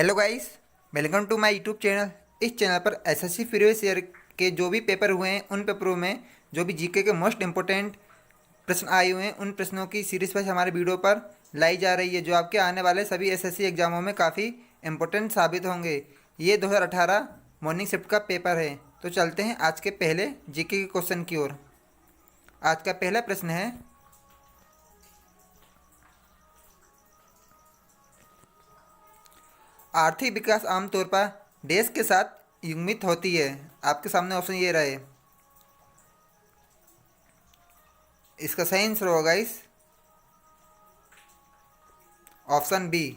Hello guys, welcome to my YouTube channel. इस channel पर SSC previous year के जो भी पेपर हुए हैं उन पेपरों में जो भी जीके के मोस्ट इंपॉर्टेंट प्रश्न आए हुए हैं उन प्रश्नों की सीरीज पर हमारे वीडियो पर लाई जा रही है, जो आपके आने वाले सभी एसएससी एग्जामों में काफ़ी इंपॉर्टेंट साबित होंगे। ये 2018 मॉर्निंग शिफ्ट का पेपर है। तो चलते हैं आज के पहले जीके के क्वेश्चन की ओर। आज का पहला प्रश्न है, आर्थिक विकास आमतौर पर देश के साथ युग्मित होती है। आपके सामने ऑप्शन ये रहे। इसका सही आंसर होगा इस ऑप्शन बी,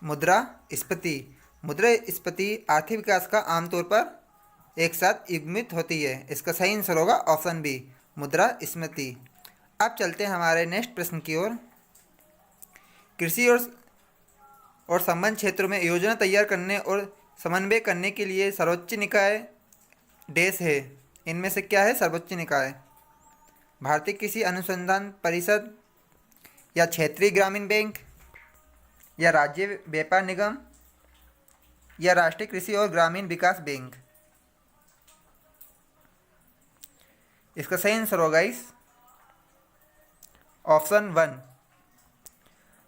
मुद्रास्फीति। मुद्रास्फीति आर्थिक विकास का आमतौर पर एक साथ युग्मित होती है। इसका सही आंसर होगा ऑप्शन बी, मुद्रास्फीति। अब चलते हैं हमारे नेक्स्ट प्रश्न की ओर। कृषि और संबंध क्षेत्रों में योजना तैयार करने और समन्वय करने के लिए सर्वोच्च निकाय देश है। इनमें से क्या है सर्वोच्च निकाय? भारतीय कृषि अनुसंधान परिषद, या क्षेत्रीय ग्रामीण बैंक, या राज्य व्यापार निगम, या राष्ट्रीय कृषि और ग्रामीण विकास बैंक। इसका सही आंसर होगा इस ऑप्शन वन,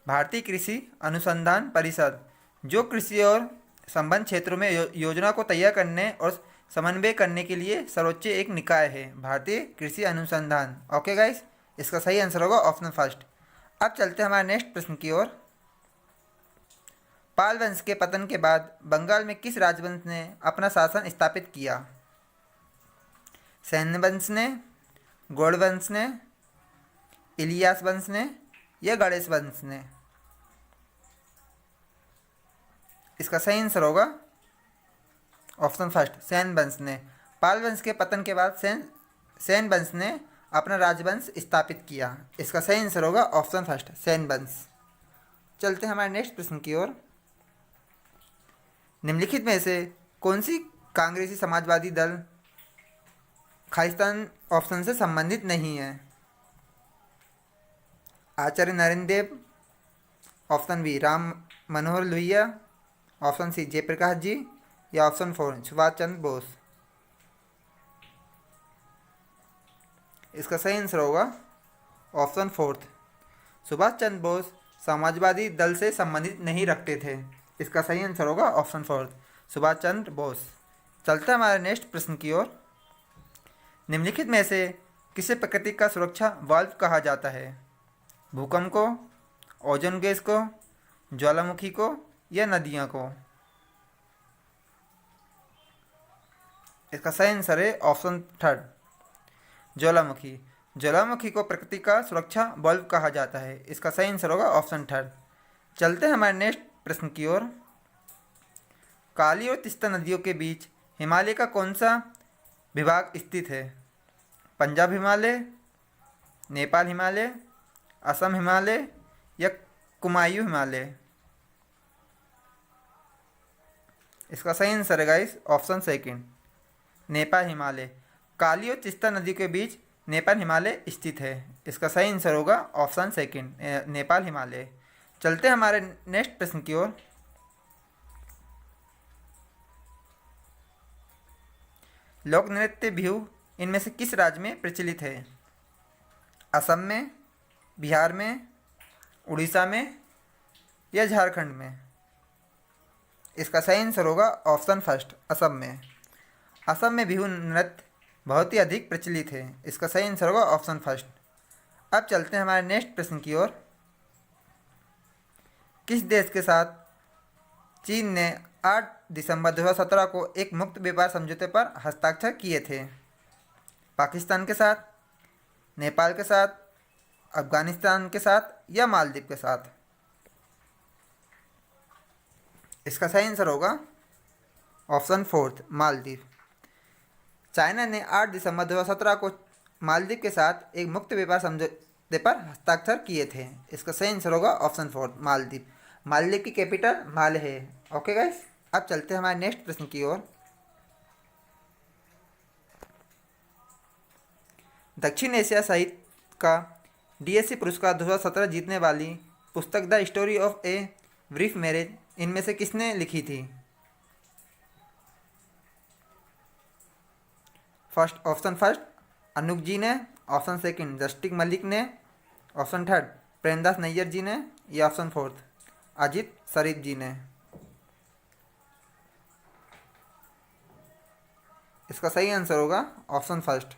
भारतीय कृषि अनुसंधान परिषद, जो कृषि और संबंध क्षेत्रों में योजना को तैयार करने और समन्वय करने के लिए सर्वोच्च एक निकाय है, भारतीय कृषि अनुसंधान। ओके गाइस, इसका सही आंसर होगा ऑप्शन फर्स्ट। अब चलते हैं हमारे नेक्स्ट प्रश्न की ओर। पाल वंश के पतन के बाद बंगाल में किस राजवंश ने अपना शासन स्थापित किया? सैन्य वंश ने, गौड़ वंश ने, इलियास वंश ने, या गणेश वंश ने? इसका सही आंसर होगा ऑप्शन फर्स्ट, सेन वंश ने। पाल वंश के पतन के बाद सेन वंश ने अपना राजवंश स्थापित किया। इसका सही आंसर होगा ऑप्शन फर्स्ट, सेन वंश। चलते हैं हमारे नेक्स्ट प्रश्न की ओर। निम्नलिखित में से कौन सी कांग्रेसी समाजवादी दल खालिस्तान ऑप्शन से संबंधित नहीं है? आचार्य नरेंद्र देव, option B Ram Manohar Lohia, option C Jayaprakash जी, या ऑप्शन फोर सुभाष चंद्र बोस। इसका सही आंसर होगा ऑप्शन फोर्थ, सुभाष चंद्र बोस समाजवादी दल से संबंधित नहीं रखते थे। इसका सही आंसर होगा ऑप्शन फोर्थ, सुभाष चंद्र बोस। चलते हैं हमारे नेक्स्ट प्रश्न की ओर। निम्नलिखित में से किसे प्रकृति का सुरक्षा वाल्व कहा जाता है? भूकंप को, ओजोन गैस को, ज्वालामुखी को, या नदियाँ को? इसका सही आंसर है ऑप्शन थर्ड, ज्वालामुखी। ज्वालामुखी को प्रकृति का सुरक्षा बल्ब कहा जाता है। इसका सही आंसर होगा ऑप्शन थर्ड। चलते हैं हमारे नेक्स्ट प्रश्न की ओर। काली और तीस्ता नदियों के बीच हिमालय का कौन सा विभाग स्थित है? पंजाब हिमालय, नेपाल हिमालय, असम हिमालय, या कुमायूं हिमालय? इसका सही आंसर है guys option second, Nepal Himalaya. Kali और तीस्ता नदी के बीच नेपाल हिमालय स्थित है। इसका सही आंसर होगा ऑप्शन सेकंड, नेपाल हिमालय। चलते हैं हमारे नेक्स्ट प्रश्न की ओर। लोक नृत्य बिहू इनमें से किस राज्य में प्रचलित है? असम में, बिहार में, उड़ीसा में, या झारखंड में? इसका सही आंसर होगा ऑप्शन फर्स्ट, असम में। असम में बिहू नृत्य बहुत ही अधिक प्रचलित है। इसका सही आंसर होगा ऑप्शन फर्स्ट। अब चलते हैं हमारे नेक्स्ट प्रश्न की ओर। किस देश के साथ चीन ने 8 दिसंबर 2017 को एक मुक्त व्यापार समझौते पर हस्ताक्षर किए थे? पाकिस्तान के साथ, नेपाल के साथ, अफगानिस्तान के साथ, या मालदीव के साथ? इसका सही आंसर होगा ऑप्शन फोर्थ, मालदीव। चाइना ने 8 दिसंबर 2017 को मालदीव के साथ एक मुक्त व्यापार समझौते पर हस्ताक्षर किए थे। इसका सही आंसर होगा ऑप्शन फोर्थ, मालदीव। मालदीव की कैपिटल माले है। ओके गाइस, अब चलते हैं हमारे नेक्स्ट प्रश्न की ओर। दक्षिण एशिया साहित्य का डीएससी पुरस्कार 2017 जीतने वाली पुस्तक the story of a brief marriage इनमें से किसने लिखी थी? ऑप्शन फर्स्ट अनूप जी ने, ऑप्शन सेकंड जस्टिस मलिक ने, ऑप्शन थर्ड प्रेमदास नैयर जी ने, या ऑप्शन फोर्थ अजीत शरीफ जी ने। इसका सही आंसर होगा ऑप्शन फर्स्ट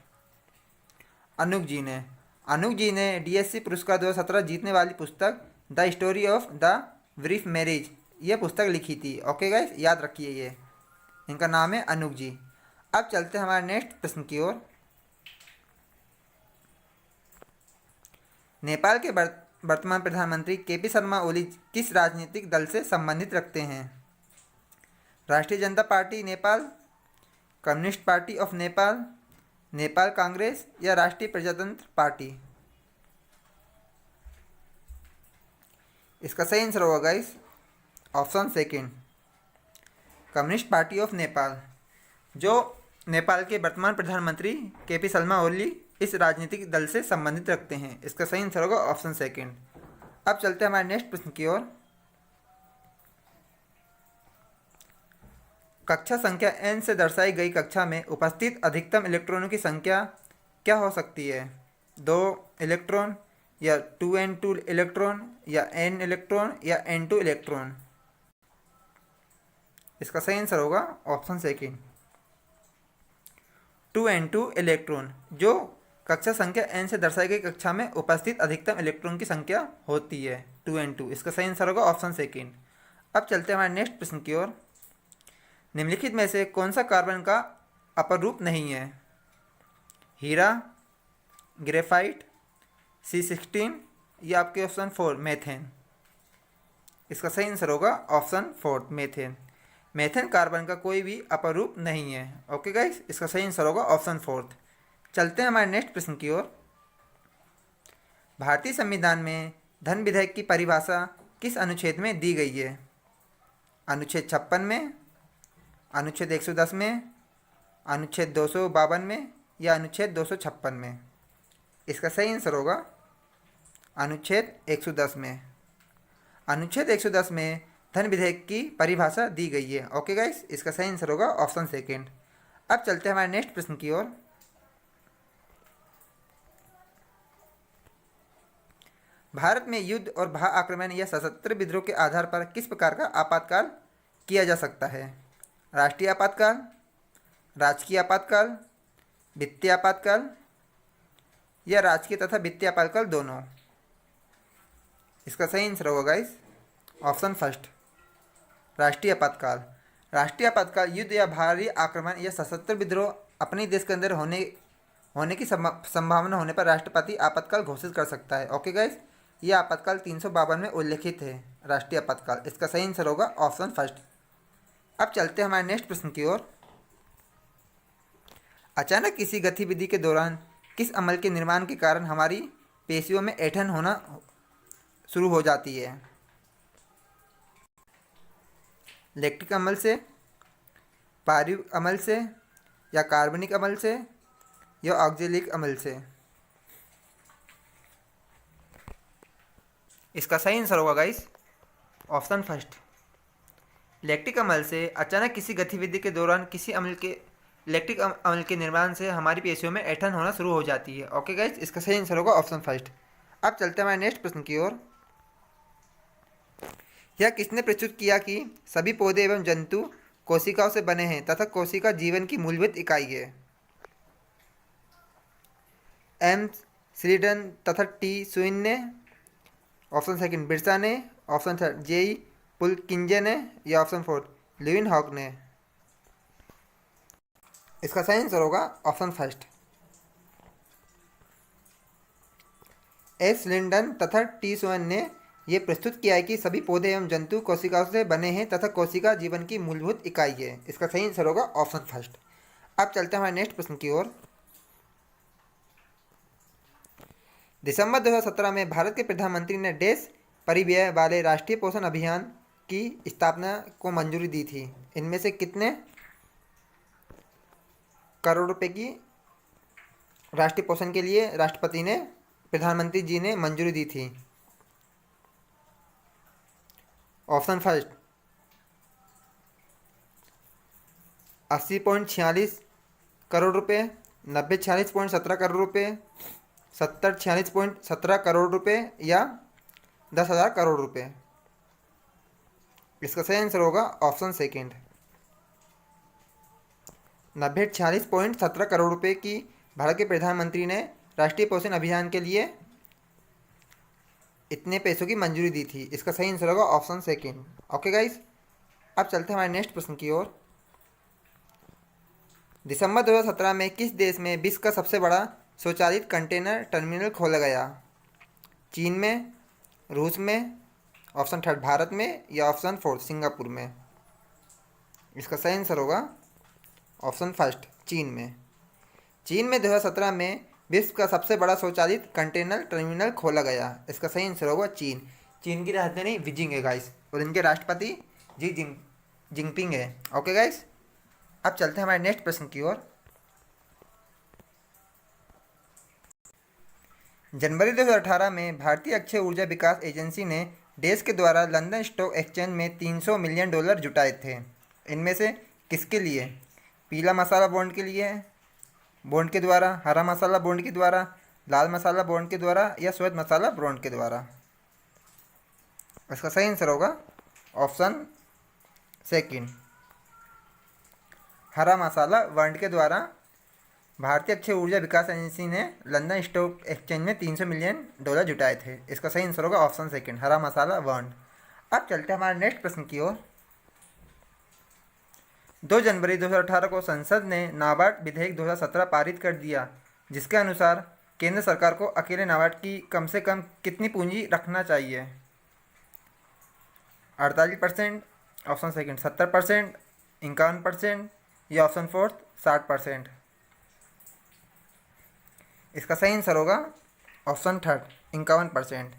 अनूप जी ने। अनूप जी ने डीएससी पुरस्कार 2017 जीतने वाली पुस्तक the story of the brief marriage ये पुस्तक लिखी थी। ओके गाइस, याद रखिए ये, इनका नाम है अनूप जी। अब चलते हैं हमारे नेक्स्ट प्रश्न की ओर। नेपाल के वर्तमान प्रधानमंत्री केपी शर्मा ओली किस राजनीतिक दल से संबंधित रखते हैं? राष्ट्रीय जनता party Nepal, communist party of Nepal, Nepal Congress, या राष्ट्रीय प्रजातंत्र पार्टी। इसका सही आंसर होगा guys option second communist party of Nepal. जो नेपाल के वर्तमान प्रधानमंत्री केपी शर्मा ओली इस राजनीतिक दल से संबंधित रखते हैं। इसका सही आंसर होगा ऑप्शन सेकंड। अब चलते हैं हमारे नेक्स्ट प्रश्न की ओर। कक्षा संख्या n से दर्शाई गई कक्षा में उपस्थित अधिकतम इलेक्ट्रॉनों की संख्या क्या हो सकती है? 2 इलेक्ट्रॉन, या 2n2 इलेक्ट्रॉन, या n इलेक्ट्रॉन, या n2 इलेक्ट्रॉन। इसका सही आंसर होगा ऑप्शन सेकंड 2n2 इलेक्ट्रॉन। जो कक्षा संख्या n से दर्शाई गई कक्षा में उपस्थित अधिकतम इलेक्ट्रॉन की संख्या होती है 2n2। इसका सही आंसर होगा ऑप्शन सेकंड। अब चलते हैं हमारे नेक्स्ट प्रश्न की ओर। निम्नलिखित में से कौन सा कार्बन का अपर रूप नहीं है? हीरा, ग्रेफाइट, C16, या आपके ऑप्शन 4 मेथेन। इसका सही आंसर होगा ऑप्शन 4 मेथेन। मेथेन कार्बन का कोई भी अपर रूप नहीं है। ओके गाइस, इसका सही आंसर होगा ऑप्शन 4। चलते हैं हमारे नेक्स्ट प्रश्न की ओर। भारतीय संविधान में धन विधेयक की परिभाषा किस अनुच्छेद में दी गई है? अनुच्छेद 56 में, अनुच्छेद 110 में, अनुच्छेद 252 में, या अनुच्छेद 256 में। इसका सही आंसर होगा अनुच्छेद 110 में। अनुच्छेद 110 में धन विधेयक की परिभाषा दी गई है। ओके गाइस, इसका सही आंसर होगा ऑप्शन सेकंड। अब चलते हैं हमारे नेक्स्ट प्रश्न की ओर। भारत में युद्ध और भा आक्रमण या सशस्त्र विद्रोह के आधार पर किस प्रकार का आपातकाल किया जा सकता है? राष्ट्रीय आपातकाल, राजकीय आपातकाल, वित्तीय आपातकाल, या राजकीय तथा वित्तीय आपातकाल दोनों। इसका सही आंसर होगा गाइस ऑप्शन फर्स्ट राष्ट्रीय आपातकाल। राष्ट्रीय आपातकाल युद्ध या भारी आक्रमण या सशस्त्र विद्रोह अपने देश के अंदर होने की संभावना होने पर राष्ट्रपति आपातकाल घोषित कर सकता है। ओके गाइस, यह आपातकाल 352 में उल्लेखित है राष्ट्रीय आपातकाल। इसका सही आंसर होगा ऑप्शन फर्स्ट। अब चलते हैं हमारे नेक्स्ट प्रश्न की ओर। अचानक किसी गतिविधि के दौरान किस अमल के निर्माण के कारण हमारी पेशियों में ऐंठन होना शुरू हो जाती है? लैक्टिक अम्ल से, पायरुविक अम्ल से, या कार्बनिक अम्ल से, या ऑक्जेलिक अम्ल से। इसका सही आंसर होगा गाइस ऑप्शन फर्स्ट लैक्टिक अम्ल से। अचानक किसी गतिविधि के दौरान किसी अम्ल के लैक्टिक अम्ल के निर्माण से हमारी पेशियों में ऐंठन होना शुरू हो जाती है। ओके गाइस, इसका सही आंसर होगा ऑप्शन फर्स्ट। अब चलते हैं हमारे नेक्स्ट प्रश्न की ओर। यह किसने प्रस्तुत किया कि सभी पौधे एवं जंतु कोशिकाओं से बने हैं तथा कोशिका जीवन की मूलभूत इकाई है? एम स्लीडन तथा टी सुइन ने, ऑप्शन सेकंड बिरसा ने, ऑप्शन थर्ड जेई पुलकिंजे ने, या ऑप्शन फोर्थ लिविन हॉक ने। इसका सही आंसर होगा ऑप्शन फर्स्ट एस लिंडन तथा टी सुइन ने यह प्रस्तुत किया है कि सभी पौधे एवं जंतु कोशिकाओं से बने हैं तथा कोशिका जीवन की मूलभूत इकाई है। इसका सही आंसर होगा ऑप्शन फर्स्ट। अब चलते हैं हमारे नेक्स्ट प्रश्न की ओर। दिसंबर 2017 में भारत के प्रधानमंत्री ने देश परिव्यय वाले राष्ट्रीय पोषण अभियान की स्थापना को मंजूरी दी थी। इनमें से कितने करोड़ रुपए की राष्ट्रीय पोषण के लिए राष्ट्रपति ने, प्रधानमंत्री जी ने मंजूरी दी थी? ऑप्शन फर्स्ट 80.46 करोड़ रुपये, 90 46.17 करोड़ रुपये, 70 46.17 करोड़ रुपये या 10,000 करोड़ रुपये। इसका सही आंसर होगा ऑप्शन सेकंड 90 46.17 करोड़ रुपये की भारत के प्रधानमंत्री ने राष्ट्रीय पोषण अभियान के लिए इतने पैसों की मंजूरी दी थी। इसका सही आंसर होगा ऑप्शन सेकंड। ओके गाइस, अब चलते हैं हमारे नेक्स्ट प्रश्न की ओर। दिसंबर 2017 में किस देश में विश्व का सबसे बड़ा स्वचालित कंटेनर टर्मिनल खोला गया? चीन में, रूस में, ऑप्शन थर्ड भारत में या ऑप्शन फोर्थ सिंगापुर में। इसका सही आंसर होगा ऑप्शन फर्स्ट चीन में। चीन में 2017 में विश्व का सबसे बड़ा स्वचालित कंटेनर टर्मिनल खोला गया। इसका सही आंसर होगा चीन। चीन की राजधानी बीजिंग है गाइस और इनके राष्ट्रपति जिनपिंग है। ओके गाइस, अब चलते हैं हमारे नेक्स्ट प्रश्न की ओर। जनवरी 2018 में भारतीय अक्षय ऊर्जा विकास एजेंसी ने देश के द्वारा लंदन स्टॉक एक्सचेंज में $300 मिलियन जुटाए थे। इनमें से किसके लिए? पीला मसाला बॉन्ड के लिए बॉन्ड के द्वारा, हरा मसाला बॉन्ड के द्वारा, लाल मसाला बॉन्ड के द्वारा या श्वेत मसाला बॉन्ड के द्वारा। इसका सही आंसर होगा ऑप्शन सेकंड हरा मसाला बॉन्ड के द्वारा भारतीय अक्षय ऊर्जा विकास एजेंसी ने लंदन स्टॉक एक्सचेंज में $300 मिलियन जुटाए थे। इसका सही आंसर होगा ऑप्शन सेकंड हरा मसाला बॉन्ड। अब चलते हैं हमारे नेक्स्ट प्रश्न की ओर। 2 जनवरी 2018 को संसद ने नाबार्ड विधेयक 2017 पारित कर दिया, जिसके अनुसार केंद्र सरकार को अकेले नाबार्ड की कम से कम कितनी पूंजी रखना चाहिए? 48%, ऑप्शन सेकंड 70%, 51% या ऑप्शन फोर्थ 60%। इसका सही आंसर होगा ऑप्शन थर्ड 51%।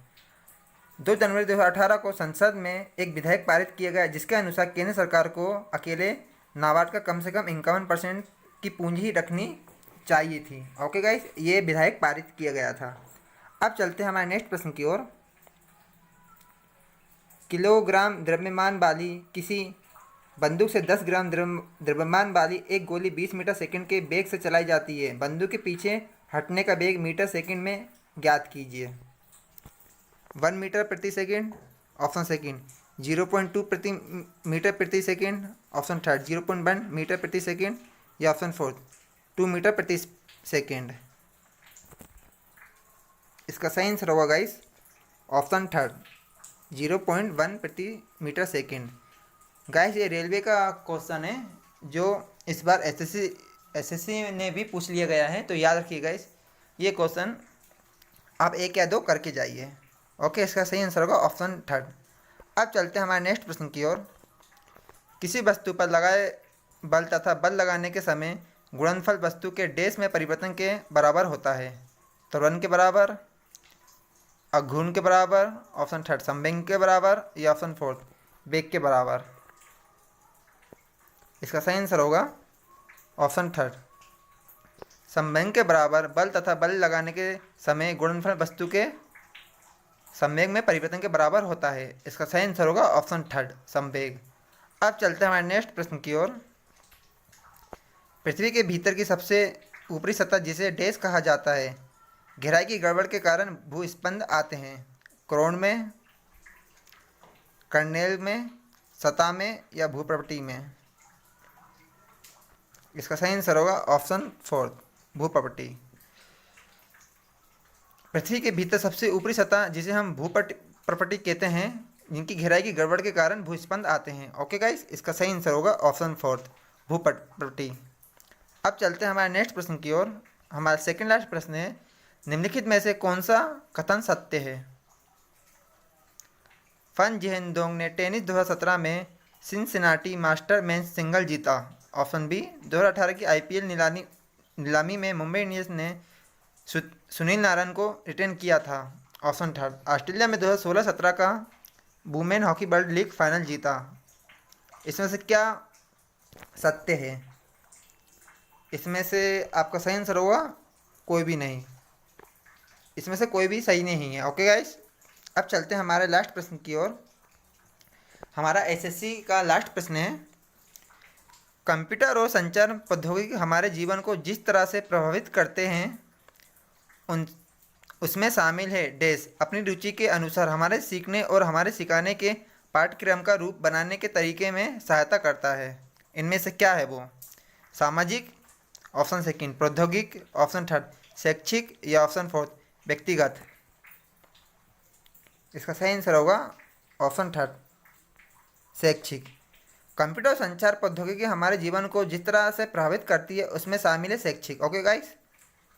2 जनवरी 2018 को संसद में एक विधेयक पारित किया गया, जिसके अनुसार केंद्र सरकार को अकेले नाबार्ड का कम से कम 51% की पूंजी रखनी चाहिए थी। ओके गाइस, ये विधेयक पारित किया गया था। अब चलते हैं हमारे नेक्स्ट प्रश्न की ओर। किलोग्राम द्रव्यमान वाली किसी बंदूक से 10 ग्राम द्रव्यमान वाली एक गोली 20 मीटर सेकंड के वेग से चलाई जाती है। बंदूक के पीछे हटने का वेग मीटर सेकंड में ज्ञात कीजिए। 1 मीटर प्रति सेकंड, ऑप्शन सेकंड 0.2 प्रति मीटर प्रति सेकंड, ऑप्शन थर्ड 0.1 मीटर प्रति सेकंड या ऑप्शन फोर्थ 2 मीटर प्रति सेकंड। इसका सही आंसर होगा गाइस ऑप्शन थर्ड 0.1 प्रति मीटर सेकंड। गाइस, ये रेलवे का क्वेश्चन है जो इस बार एसएससी ने भी पूछ लिया गया है, तो याद रखिए गाइस, ये क्वेश्चन आप 1 या 2 करके जाइए। ओके, इसका सही आंसर होगा ऑप्शन थर्ड। अब चलते हैं हमारे नेक्स्ट प्रश्न की ओर। किसी वस्तु पर लगाए बल तथा बल लगाने के समय गुणनफल वस्तु के डैश में परिवर्तन के बराबर होता है? त्वरण के बराबर, अघूर्ण के बराबर, ऑप्शन थर्ड संवेग के बराबर या ऑप्शन फोर्थ वेग के बराबर। इसका सही आंसर होगा ऑप्शन थर्ड संवेग के बराबर बल तथा बल लगाने के समय गुणनफल वस्तु के संवेग में परिवर्तन के बराबर होता है। इसका सही आंसर होगा ऑप्शन थर्ड संवेग। अब चलते हैं हमारे नेक्स्ट प्रश्न की ओर। पृथ्वी के भीतर की सबसे ऊपरी सतह जिसे डैश कहा जाता है, गहराई की गड़बड़ के कारण भूस्पंद आते हैं? क्रोन में, कर्नेल में, सतह में या भूप्रपटी में। इसका सही आंसर होगा ऑप्शन फोर्थ भूप्रपटी। पृथ्वी के भीतर सबसे ऊपरी सतह जिसे हम भूप्रपटी कहते हैं, जिनकी गहराई की गड़बड़ के कारण भूस्पंद आते हैं। ओके गाइस, इसका सही आंसर होगा ऑप्शन फोर्थ भूप्रपटी। अब चलते हैं हमारे नेक्स्ट प्रश्न की ओर। हमारा सेकंड लास्ट प्रश्न है, निम्नलिखित में से कौन सा कथन सत्य है? फन जिहेंदोंग ने टेनिस 2017 में सिनसिनाटी मास्टर मेंस सिंगल जीता। ऑप्शन बी 2018 की आईपीएल नीलामी में मुंबई इंडियंस ने सुनील नारायण को रिटेन किया था। ऑप्शन थर्ड ऑस्ट्रेलिया में 2016-17 का women hockey world league final जीता। इसमें से क्या सत्य है? इसमें से आपका सही आंसर होगा कोई भी नहीं, इसमें से कोई भी सही नहीं है। ओके गाइस, अब चलते हैं हमारे लास्ट प्रश्न की ओर। हमारा एसएससी का लास्ट प्रश्न है, कंप्यूटर और संचार प्रौद्योगिकी हमारे जीवन को जिस तरह से प्रभावित करते हैं उन उसमें शामिल है डैश अपनी रुचि के अनुसार हमारे सीखने और हमारे सिखाने के पाठ्यक्रम का रूप बनाने के तरीके में सहायता करता है। इनमें से क्या है वो? सामाजिक, ऑप्शन सेकंड प्रौद्योगिक, ऑप्शन थर्ड शैक्षिक, या ऑप्शन फोर्थ व्यक्तिगत। इसका सही आंसर होगा ऑप्शन थर्ड शैक्षिक। कंप्यूटर संचार प्रौद्योगिकी हमारे जीवन को जिस तरह से प्रभावित करती है उसमें शामिल है शैक्षिक। ओके गाइस,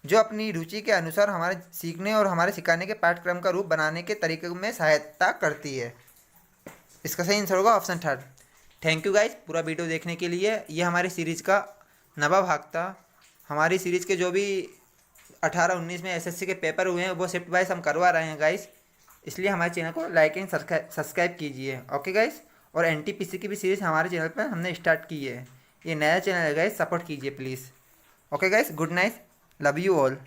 जो अपनी रुचि के अनुसार हमारे सीखने और हमारे सिखाने के पाठ्यक्रम का रूप बनाने के तरीके में सहायता करती है। इसका सही आंसर होगा option third. Thank you guys पूरा वीडियो देखने के लिए। ये हमारी सीरीज़ का 9वां भाग था। हमारी सीरीज़ के जो भी 18-19 में एसएससी के पेपर हुए हैं वो शिफ्ट वाइज हम करवा रहे हैं गाइस, इसलिए हमारे चैनल को लाइक एंड सब्सक्राइब कीजिए। ओके गाइस, और एनटीपीसी की भी सीरीज़ हमारे चैनल पर हमने स्टार्ट की है। ये नया चैनल है गाइस, सपोर्ट कीजिए please. Okay guys, good night, love you all.